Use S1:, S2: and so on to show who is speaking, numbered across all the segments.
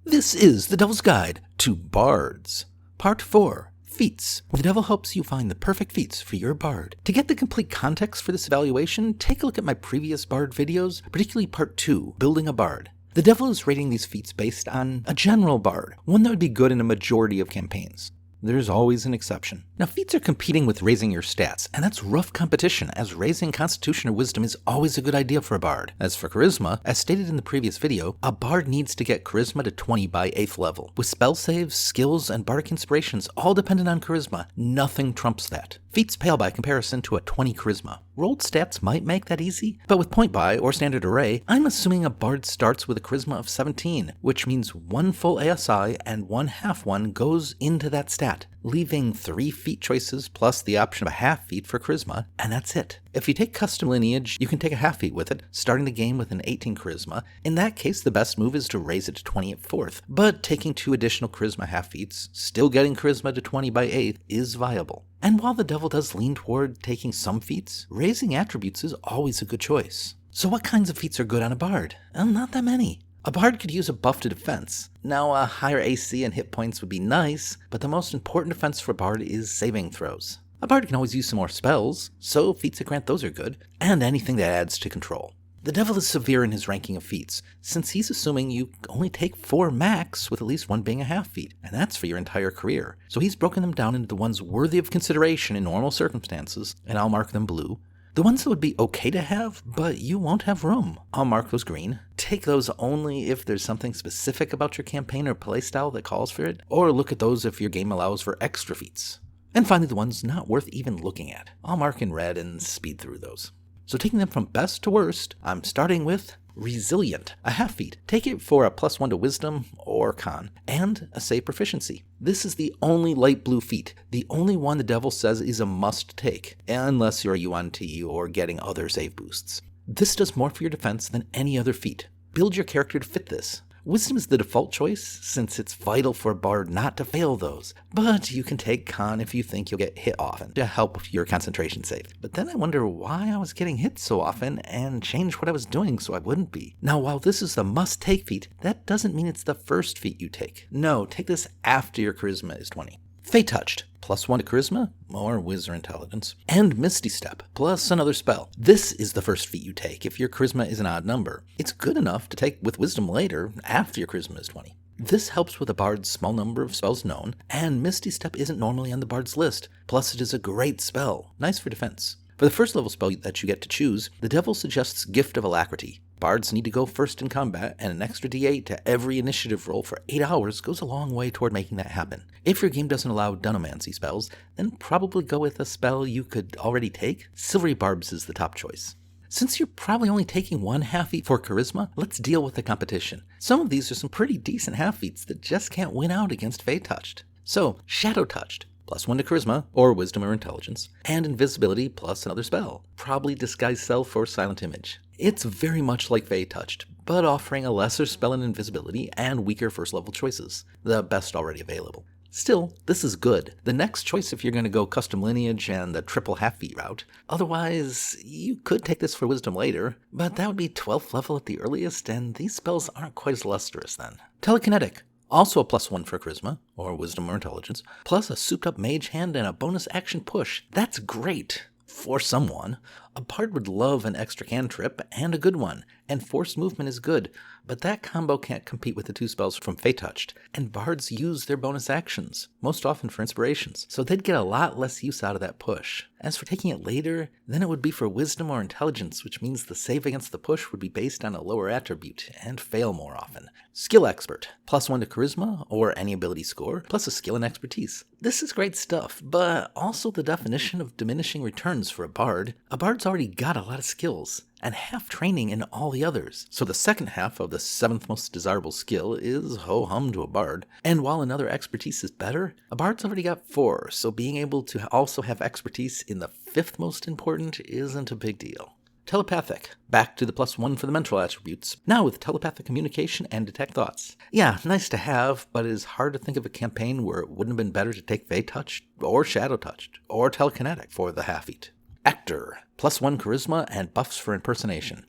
S1: This is the Devil's Guide to Bards, Part 4, Feats. The Devil helps you find the perfect feats for your bard. To get the complete context for this evaluation, take a look at my previous bard videos, particularly Part 2, Building a Bard. The Devil is rating these feats based on a general bard, one that would be good in a majority of campaigns. There's always an exception. Now, feats are competing with raising your stats, and that's rough competition, as raising Constitution or Wisdom is always a good idea for a bard. As for Charisma, as stated in the previous video, a bard needs to get Charisma to 20 by 8th level. With spell saves, skills, and bardic inspirations all dependent on Charisma, nothing trumps that. Feats pale by comparison to a 20 Charisma. Rolled stats might make that easy, but with point buy or standard array, I'm assuming a bard starts with a Charisma of 17, which means one full ASI and one half one goes into that stat, leaving 3 feat choices plus the option of a half feat for Charisma, and that's it. If you take Custom Lineage, you can take a half feat with it, starting the game with an 18 Charisma. In that case, the best move is to raise it to 20 at 4th, but taking 2 additional Charisma half feats, still getting Charisma to 20 by 8th, is viable. And while the Devil does lean toward taking some feats, raising attributes is always a good choice. So what kinds of feats are good on a bard? Well, not that many. A bard could use a buff to defense. Now, a higher AC and hit points would be nice, but the most important defense for a bard is saving throws. A bard can always use some more spells, so feats that grant those are good, and anything that adds to control. The Devil is severe in his ranking of feats, since he's assuming you only take 4 max, with at least 1 being a half feat, and that's for your entire career. So he's broken them down into the ones worthy of consideration in normal circumstances, and I'll mark them blue. The ones that would be okay to have, but you won't have room, I'll mark those green. Take those only if there's something specific about your campaign or playstyle that calls for it, or look at those if your game allows for extra feats. And finally, the ones not worth even looking at. I'll mark in red and speed through those. So taking them from best to worst, I'm starting with Resilient, a half feat. Take it for a +1 to Wisdom or Con, and a save proficiency. This is the only light blue feat, the only one the Devil says is a must take, unless you're a UNT or getting other save boosts. This does more for your defense than any other feat. Build your character to fit this. Wisdom is the default choice, since it's vital for a bard not to fail those, but you can take Con if you think you'll get hit often, to help with your concentration save. But then I wonder why I was getting hit so often, and change what I was doing so I wouldn't be. Now, while this is the must-take feat, that doesn't mean it's the first feat you take. No, take this after your Charisma is 20. Fate Touched, +1 to Charisma, or Wiz or Intelligence, and Misty Step, plus another spell. This is the first feat you take if your Charisma is an odd number. It's good enough to take with Wisdom later, after your Charisma is 20. This helps with a bard's small number of spells known, and Misty Step isn't normally on the bard's list, plus it is a great spell, nice for defense. For the first level spell that you get to choose, the Devil suggests Gift of Alacrity. Bards need to go first in combat, and an extra d8 to every initiative roll for 8 hours goes a long way toward making that happen. If your game doesn't allow Dunamancy spells, then probably go with a spell you could already take. Silvery Barbs is the top choice. Since you're probably only taking 1 half feat for Charisma, let's deal with the competition. Some of these are some pretty decent half feats that just can't win out against Fate Touched. So, Shadow Touched, +1 to Charisma, or Wisdom or Intelligence, and Invisibility plus another spell, probably Disguise Self or Silent Image. It's very much like Fate Touched, but offering a lesser spell in Invisibility and weaker first level choices, the best already available. Still, this is good. The next choice if you're going to go Custom Lineage and the triple half feat route. Otherwise, you could take this for Wisdom later, but that would be 12th level at the earliest, and these spells aren't quite as lustrous then. Telekinetic, also a +1 for Charisma, or Wisdom or Intelligence, plus a souped up Mage Hand and a bonus action push. That's great! For someone. A bard would love an extra cantrip, and a good one, and forced movement is good, but that combo can't compete with the 2 spells from Fate Touched, and bards use their bonus actions, most often for inspirations, so they'd get a lot less use out of that push. As for taking it later, then it would be for Wisdom or Intelligence, which means the save against the push would be based on a lower attribute, and fail more often. Skill Expert, +1 to Charisma, or any ability score, plus a skill and expertise. This is great stuff, but also the definition of diminishing returns for a bard. A bard's already got a lot of skills, and half training in all the others. So the second half of the 7th most desirable skill is ho-hum to a bard. And while another expertise is better, a bard's already got 4, so being able to also have expertise in the 5th most important isn't a big deal. Telepathic, back to the +1 for the mental attributes, now with telepathic communication and detect thoughts. Yeah, nice to have, but it is hard to think of a campaign where it wouldn't have been better to take Fate Touched, or Shadow Touched, or Telekinetic for the half feat. Actor, +1 charisma and buffs for impersonation.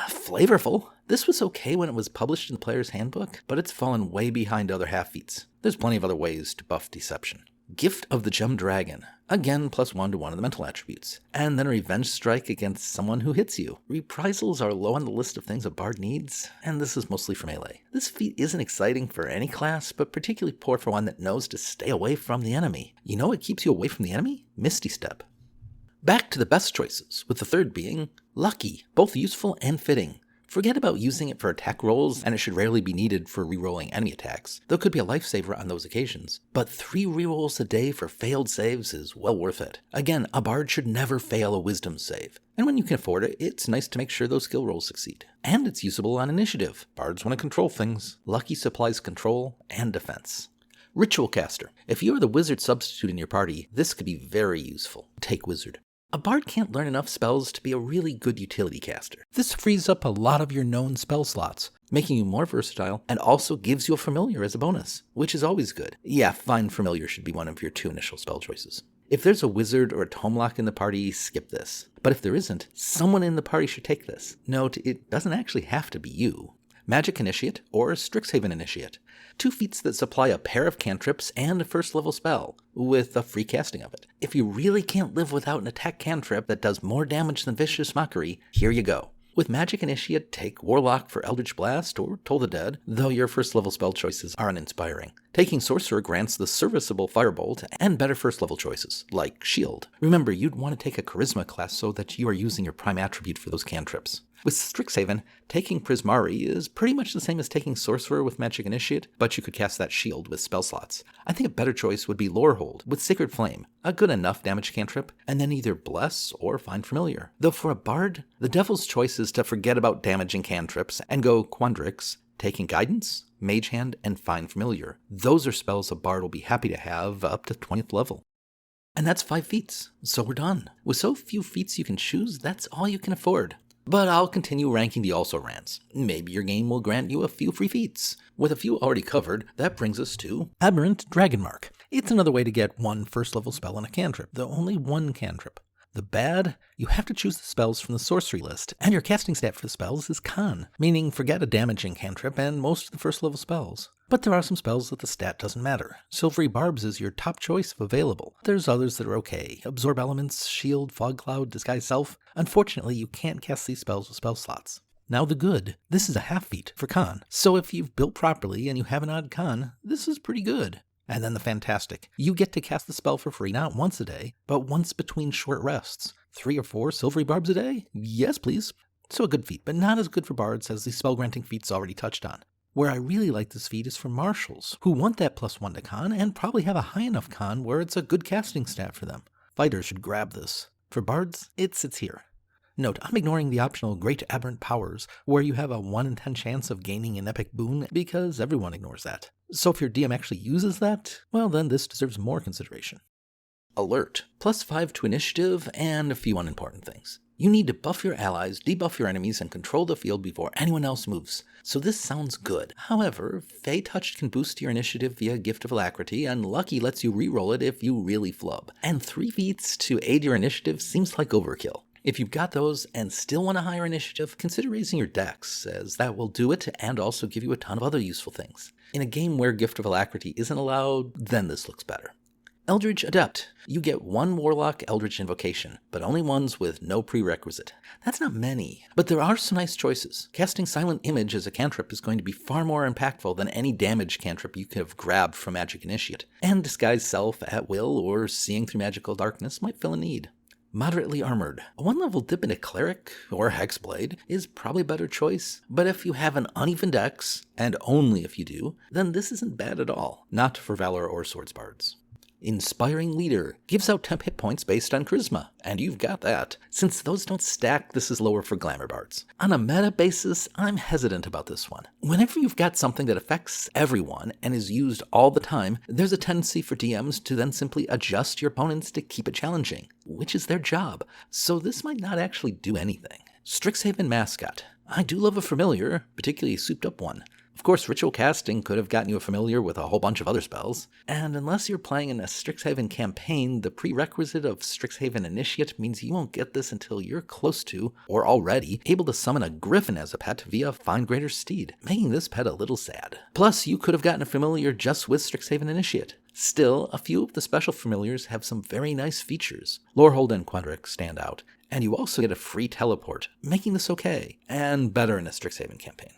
S1: Flavorful. This was okay when it was published in the player's handbook, but it's fallen way behind other half feats. There's plenty of other ways to buff deception. Gift of the Gem Dragon. Again, +1 to one of the mental attributes. And then a revenge strike against someone who hits you. Reprisals are low on the list of things a bard needs, and this is mostly for melee. This feat isn't exciting for any class, but particularly poor for one that knows to stay away from the enemy. You know what keeps you away from the enemy? Misty Step. Back to the best choices, with the third being Lucky, both useful and fitting. Forget about using it for attack rolls, and it should rarely be needed for rerolling enemy attacks, though it could be a lifesaver on those occasions. But 3 rerolls a day for failed saves is well worth it. Again, a bard should never fail a wisdom save. And when you can afford it, it's nice to make sure those skill rolls succeed. And it's usable on initiative. Bards want to control things. Lucky supplies control and defense. Ritual Caster. If you are the wizard substitute in your party, this could be very useful. Take Wizard. A bard can't learn enough spells to be a really good utility caster. This frees up a lot of your known spell slots, making you more versatile, and also gives you a familiar as a bonus, which is always good. Yeah, Find Familiar should be one of your 2 initial spell choices. If there's a wizard or a tomelock in the party, skip this. But if there isn't, someone in the party should take this. Note, it doesn't actually have to be you. Magic Initiate or Strixhaven Initiate. 2 feats that supply a pair of cantrips and a first level spell, with a free casting of it. If you really can't live without an attack cantrip that does more damage than Vicious Mockery, here you go. With Magic Initiate, take Warlock for Eldritch Blast or Toll the Dead, though your first level spell choices are uninspiring. Taking Sorcerer grants the serviceable Firebolt and better first level choices, like Shield. Remember, you'd want to take a Charisma class so that you are using your prime attribute for those cantrips. With Strixhaven, taking Prismari is pretty much the same as taking Sorcerer with Magic Initiate, but you could cast that shield with spell slots. I think a better choice would be Lorehold with Sacred Flame, a good enough damage cantrip, and then either Bless or Find Familiar. Though for a bard, the devil's choice is to forget about damaging cantrips and go Quandrix, taking Guidance, Mage Hand, and Find Familiar. Those are spells a bard will be happy to have up to 20th level. And that's 5 feats, so we're done. With so few feats you can choose, that's all you can afford. But I'll continue ranking the also-rans. Maybe your game will grant you a few free feats. With a few already covered, that brings us to Aberrant Dragonmark. It's another way to get 1 first-level spell and a cantrip, though only 1 cantrip. The bad, you have to choose the spells from the sorcery list, and your casting stat for the spells is Con, meaning forget a damaging cantrip and most of the first-level spells. But there are some spells that the stat doesn't matter. Silvery Barbs is your top choice if available. There's others that are okay. Absorb Elements, Shield, Fog Cloud, Disguise Self. Unfortunately, you can't cast these spells with spell slots. Now the good. This is a half feat for Con, so if you've built properly and you have an odd Con, this is pretty good. And then the fantastic. You get to cast the spell for free not once a day, but once between short rests. 3 or 4 Silvery Barbs a day? Yes, please. So a good feat, but not as good for bards as the spell-granting feats already touched on. Where I really like this feat is for marshals, who want that +1 to Con and probably have a high enough Con where it's a good casting stat for them. Fighters should grab this. For bards, it sits here. Note, I'm ignoring the optional Great Aberrant Powers, where you have a 1 in 10 chance of gaining an epic boon, because everyone ignores that. So if your DM actually uses that, well then this deserves more consideration. Alert. +5 to initiative, and a few unimportant things. You need to buff your allies, debuff your enemies, and control the field before anyone else moves. So this sounds good. However, Fey Touched can boost your initiative via Gift of Alacrity, and Lucky lets you reroll it if you really flub. And 3 feats to aid your initiative seems like overkill. If you've got those and still want a higher initiative, consider raising your dex, as that will do it and also give you a ton of other useful things. In a game where Gift of Alacrity isn't allowed, then this looks better. Eldritch Adept. You get 1 Warlock Eldritch Invocation, but only ones with no prerequisite. That's not many, but there are some nice choices. Casting Silent Image as a cantrip is going to be far more impactful than any damage cantrip you could have grabbed from Magic Initiate, and Disguise Self at will or Seeing Through Magical Darkness might fill a need. Moderately Armored. A 1-level dip into Cleric or Hexblade is probably a better choice, but if you have an uneven dex, and only if you do, then this isn't bad at all. Not for Valor or Swords Bards. Inspiring Leader gives out temp hit points based on Charisma, and you've got that. Since those don't stack, this is lower for Glamour Bards. On a meta basis, I'm hesitant about this one. Whenever you've got something that affects everyone and is used all the time, there's a tendency for DMs to then simply adjust your opponents to keep it challenging, which is their job, so this might not actually do anything. Strixhaven Mascot. I do love a familiar, particularly a souped up one. Of course, ritual casting could have gotten you familiar with a whole bunch of other spells, and unless you're playing in a Strixhaven campaign, the prerequisite of Strixhaven Initiate means you won't get this until you're close to, or already, able to summon a griffin as a pet via Find Greater Steed, making this pet a little sad. Plus, you could have gotten a familiar just with Strixhaven Initiate. Still, a few of the special familiars have some very nice features. Lorehold and Quendrick stand out, and you also get a free teleport, making this okay, and better in a Strixhaven campaign.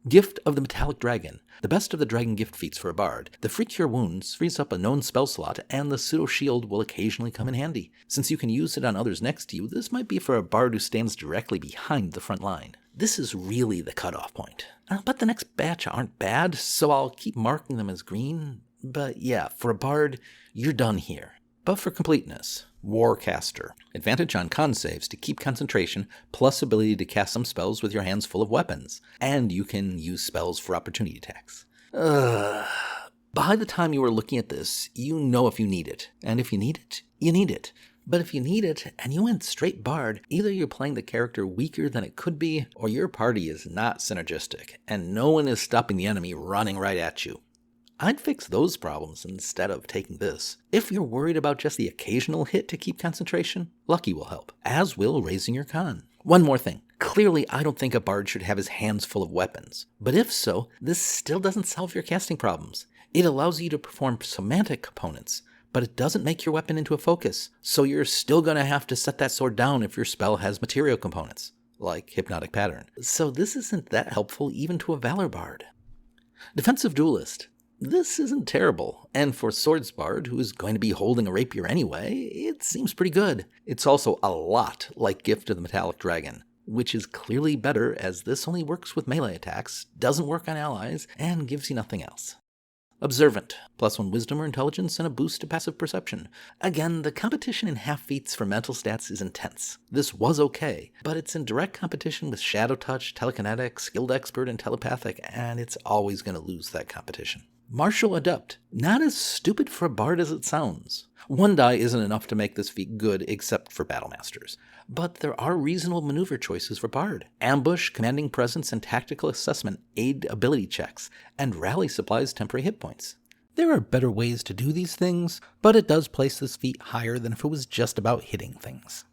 S1: Gift of the Metallic Dragon, the best of the dragon gift feats for a bard. The free Cure Wounds frees up a known spell slot, and the Pseudo Shield will occasionally come in handy. Since you can use it on others next to you, this might be for a bard who stands directly behind the front line. This is really the cutoff point. But the next batch aren't bad, so I'll keep marking them as green. But yeah, for a bard, you're done here. But for completeness, Warcaster. Advantage on con saves to keep concentration, plus ability to cast some spells with your hands full of weapons. And you can use spells for opportunity attacks. By the time you are looking at this, you know if you need it. And if you need it, you need it. But if you need it, and you went straight bard, either you're playing the character weaker than it could be, or your party is not synergistic, and no one is stopping the enemy running right at you. I'd fix those problems instead of taking this. If you're worried about just the occasional hit to keep concentration, Lucky will help, as will raising your con. One more thing. Clearly, I don't think a bard should have his hands full of weapons. But if so, this still doesn't solve your casting problems. It allows you to perform semantic components, but it doesn't make your weapon into a focus, so you're still going to have to set that sword down if your spell has material components, like Hypnotic Pattern. So this isn't that helpful even to a Valor Bard. Defensive Duelist. This isn't terrible, and for Swords Bard, who is going to be holding a rapier anyway, it seems pretty good. It's also a lot like Gift of the Metallic Dragon, which is clearly better as this only works with melee attacks, doesn't work on allies, and gives you nothing else. Observant, +1 wisdom or intelligence and a boost to passive perception. Again, the competition in half feats for mental stats is intense. This was okay, but it's in direct competition with Shadow Touch, Telekinetic, Skilled Expert, and Telepathic, and it's always going to lose that competition. Martial Adept, not as stupid for a bard as it sounds. 1 die isn't enough to make this feat good except for Battle Masters. But there are reasonable maneuver choices for bard. Ambush, Commanding Presence, and Tactical Assessment aid ability checks, and Rally supplies temporary hit points. There are better ways to do these things, but it does place this feat higher than if it was just about hitting things.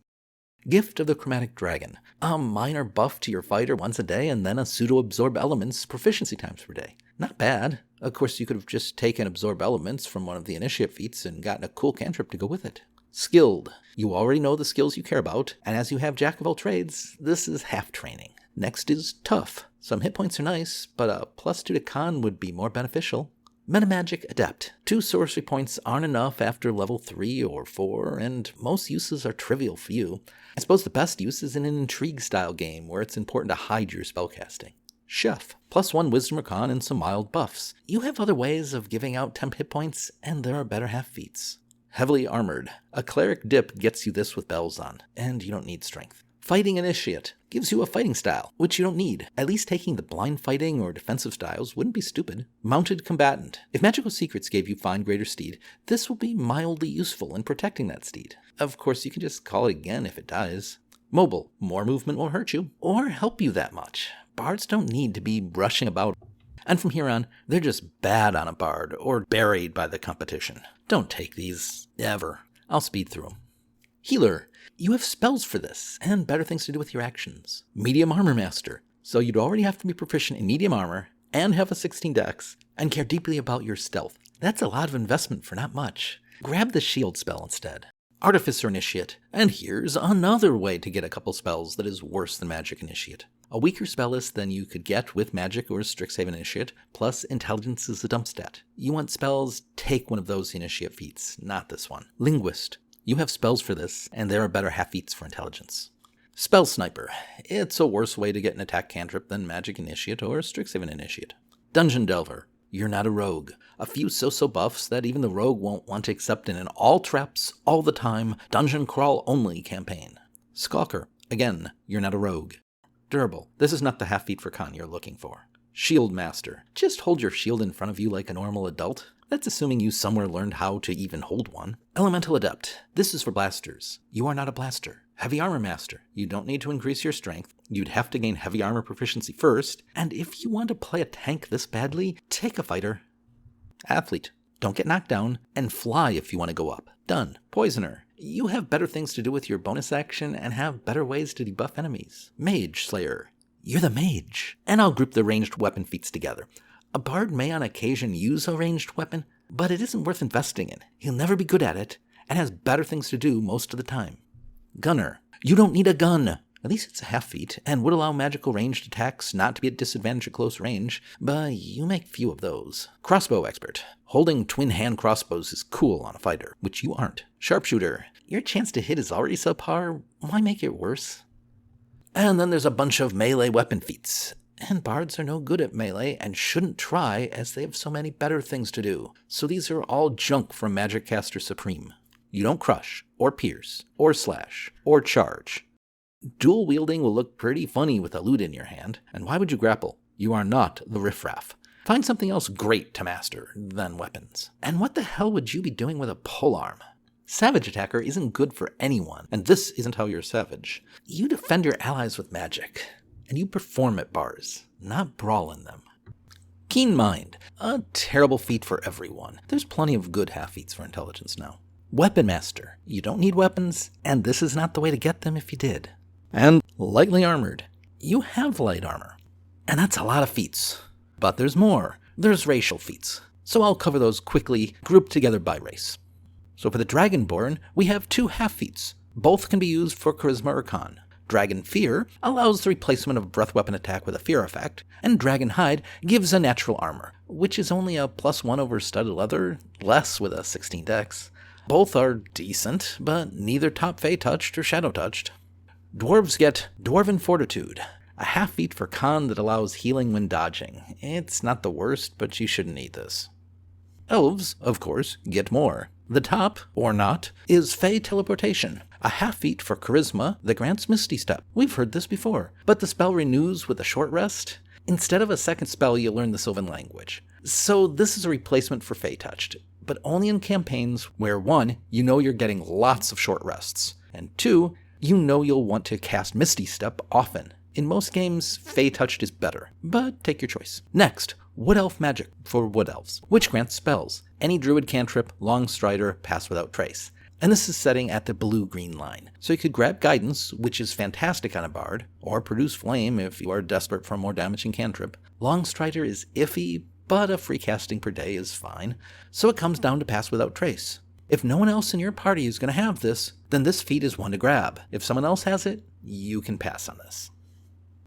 S1: Gift of the Chromatic Dragon, a minor buff to your fighter once a day and then a pseudo-absorb elements proficiency times per day. Not bad. Of course, you could have just taken absorb elements from one of the initiate feats and gotten a cool cantrip to go with it. Skilled. You already know the skills you care about, and as you have Jack of all trades, this is half training. Next is Tough. Some hit points are nice, but a +2 to con would be more beneficial. Metamagic Adept. 2 sorcery points aren't enough after level 3 or 4, and most uses are trivial for you. I suppose the best use is in an intrigue-style game where it's important to hide your spellcasting. Chef. +1 wisdom or con and some mild buffs. You have other ways of giving out temp hit points, and there are better half feats. Heavily Armored. A Cleric dip gets you this with bells on, and you don't need strength. Fighting Initiate gives you a fighting style, which you don't need. At least taking the blind fighting or defensive styles wouldn't be stupid. Mounted Combatant. If Magical Secrets gave you Find Greater Steed, this will be mildly useful in protecting that steed. Of course, you can just call it again if it dies. Mobile. More movement won't hurt you, or help you that much. Bards don't need to be rushing about. And from here on, they're just bad on a bard, or buried by the competition. Don't take these, ever. I'll speed through them. Healer. You have spells for this, and better things to do with your actions. Medium Armor Master. So you'd already have to be proficient in medium armor, and have a 16 dex, and care deeply about your stealth. That's a lot of investment for not much. Grab the shield spell instead. Artificer Initiate. And here's another way to get a couple spells that is worse than Magic Initiate. A weaker spell list than you could get with Magic or Strixhaven Initiate, plus Intelligence is a dump stat. You want spells? Take one of those Initiate feats, not this one. Linguist. You have spells for this, and there are better half feats for Intelligence. Spell Sniper. It's a worse way to get an attack cantrip than Magic Initiate or Strixhaven Initiate. Dungeon Delver. You're not a rogue. A few so-so buffs that even the rogue won't want to accept in an all traps, all the time, dungeon crawl only campaign. Skulker. Again, you're not a rogue. Durable. This is not the half feat for con you're looking for. Shield Master. Just hold your shield in front of you like a normal adult. That's assuming you somewhere learned how to even hold one. Elemental Adept. This is for blasters. You are not a blaster. Heavy Armor Master. You don't need to increase your strength. You'd have to gain heavy armor proficiency first. And if you want to play a tank this badly, take a fighter. Athlete. Don't get knocked down, and fly if you want to go up. Done. Poisoner. You have better things to do with your bonus action and have better ways to debuff enemies. Mage Slayer. You're the mage. And I'll group the ranged weapon feats together. A bard may on occasion use a ranged weapon, but it isn't worth investing in. He'll never be good at it, and has better things to do most of the time. Gunner. You don't need a gun. At least it's a half feat, and would allow magical ranged attacks not to be at disadvantage at close range, but you make few of those. Crossbow Expert. Holding twin-hand crossbows is cool on a fighter, which you aren't. Sharpshooter. Your chance to hit is already subpar, why make it worse? And then there's a bunch of melee weapon feats. And bards are no good at melee and shouldn't try as they have so many better things to do. So these are all junk from Magic Caster Supreme. You don't crush, or pierce, or slash, or charge. Dual wielding will look pretty funny with a lute in your hand, and why would you grapple? You are not the riffraff. Find something else great to master than weapons. And what the hell would you be doing with a polearm? Savage Attacker isn't good for anyone, and this isn't how you're savage. You defend your allies with magic, and you perform at bars, not brawl in them. Keen Mind, a terrible feat for everyone. There's plenty of good half feats for intelligence now. Weapon Master, you don't need weapons, and this is not the way to get them if you did. And Lightly Armored, you have light armor. And that's a lot of feats. But there's more. There's racial feats. So I'll cover those quickly, grouped together by race. So for the Dragonborn, we have 2 half feats. Both can be used for Charisma or Con. Dragon Fear allows the replacement of breath weapon attack with a fear effect, and Dragon Hide gives a natural armor, which is only a +1 over studded leather, less with a 16 dex. Both are decent, but neither top Fey touched or shadow touched. Dwarves get Dwarven Fortitude, a half feat for Con that allows healing when dodging. It's not the worst, but you shouldn't need this. Elves, of course, get more. The top, or not, is Fey Teleportation, a half feat for Charisma that grants Misty Step. We've heard this before, but the spell renews with a short rest. Instead of a second spell, you'll learn the Sylvan language. So this is a replacement for Fey Touched, but only in campaigns where 1, you know you're getting lots of short rests, and 2, you know you'll want to cast Misty Step often. In most games, Fey Touched is better, but take your choice. Next, Wood Elf Magic for Wood Elves, which grants spells. Any Druid cantrip, Long Strider, Pass Without Trace. And this is setting at the blue-green line. So you could grab Guidance, which is fantastic on a bard, or Produce Flame if you are desperate for a more damaging cantrip. Long Strider is iffy, but a free casting per day is fine, so it comes down to Pass Without Trace. If no one else in your party is going to have this, then this feat is one to grab. If someone else has it, you can pass on this.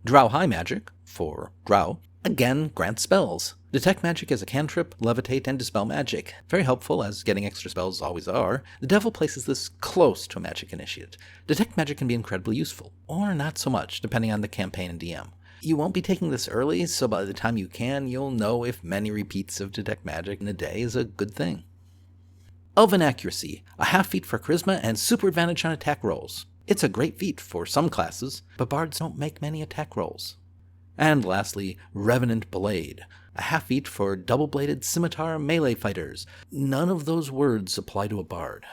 S1: Drow High Magic, for Drow, again grants spells. Detect Magic as a cantrip, Levitate, and Dispel Magic. Very helpful, as getting extra spells always are. The Devil places this close to a Magic Initiate. Detect Magic can be incredibly useful, or not so much, depending on the campaign and DM. You won't be taking this early, so by the time you can, you'll know if many repeats of Detect Magic in a day is a good thing. Elven Accuracy, a half feat for Charisma and super advantage on attack rolls. It's a great feat for some classes, but bards don't make many attack rolls. And lastly, Revenant Blade, a half feat for double-bladed scimitar melee fighters. None of those words apply to a bard.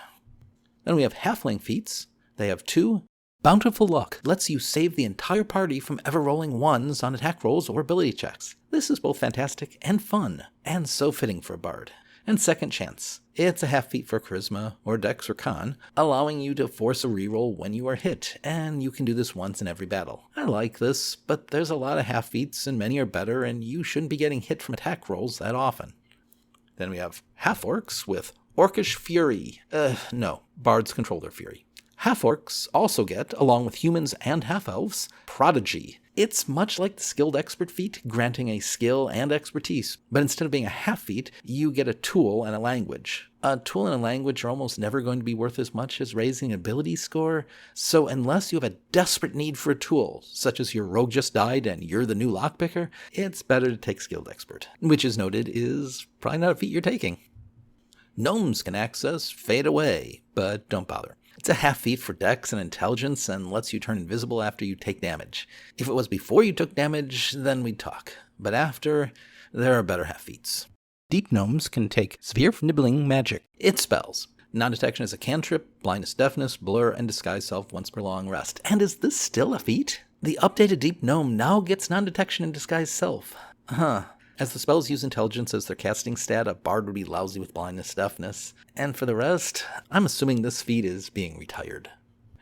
S1: Then we have halfling feats. They have 2. Bountiful Luck lets you save the entire party from ever rolling 1s on attack rolls or ability checks. This is both fantastic and fun, and so fitting for a bard. And Second Chance. It's a half feat for Charisma, or Dex or Con, allowing you to force a reroll when you are hit, and you can do this once in every battle. I like this, but there's a lot of half feats, and many are better, and you shouldn't be getting hit from attack rolls that often. Then we have Half-Orcs with Orcish Fury. No, bards control their fury. Half-Orcs also get, along with humans and half-elves, Prodigy. It's much like the Skilled Expert feat, granting a skill and expertise, but instead of being a half feat, you get a tool and a language. A tool and a language are almost never going to be worth as much as raising an ability score, so unless you have a desperate need for a tool, such as your rogue just died and you're the new lockpicker, it's better to take Skilled Expert, which is noted is probably not a feat you're taking. Gnomes can access Fade Away, but don't bother. It's a half feat for Dex and Intelligence and lets you turn invisible after you take damage. If it was before you took damage, then we'd talk. But after, there are better half feats. Deep Gnomes can take Severe Nibbling Magic. It spells. Non-detection is a cantrip, blindness, deafness, blur, and disguise self once per long rest. And is this still a feat? The updated Deep Gnome now gets non-detection and disguise self. As the spells use intelligence as their casting stat, a bard would be lousy with blindness, deafness. And for the rest, I'm assuming this feat is being retired.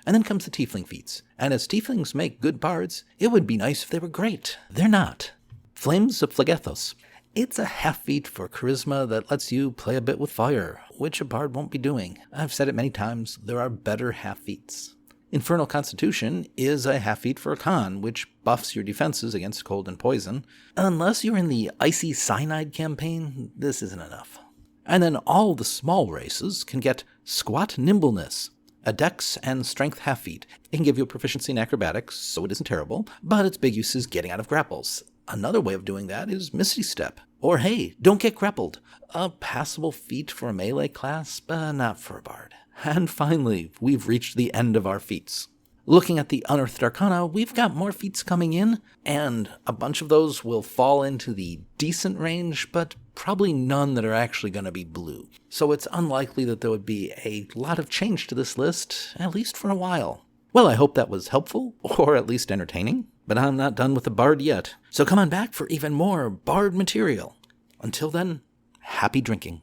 S1: And then comes the tiefling feats. And as tieflings make good bards, it would be nice if they were great. They're not. Flames of Phlegethos. It's a half feat for charisma that lets you play a bit with fire, which a bard won't be doing. I've said it many times, there are better half feats. Infernal Constitution is a half feat for a con, which buffs your defenses against cold and poison. Unless you're in the Icy Cyanide campaign, this isn't enough. And then all the small races can get Squat Nimbleness, a dex and strength half feat. It can give you a proficiency in acrobatics, so it isn't terrible, but its big use is getting out of grapples. Another way of doing that is Misty Step. Or hey, don't get grappled. A passable feat for a melee class, but not for a bard. And finally, we've reached the end of our feats. Looking at the Unearthed Arcana, we've got more feats coming in, and a bunch of those will fall into the decent range, but probably none that are actually going to be blue. So it's unlikely that there would be a lot of change to this list, at least for a while. Well, I hope that was helpful, or at least entertaining, but I'm not done with the Bard yet. So come on back for even more Bard material. Until then, happy drinking.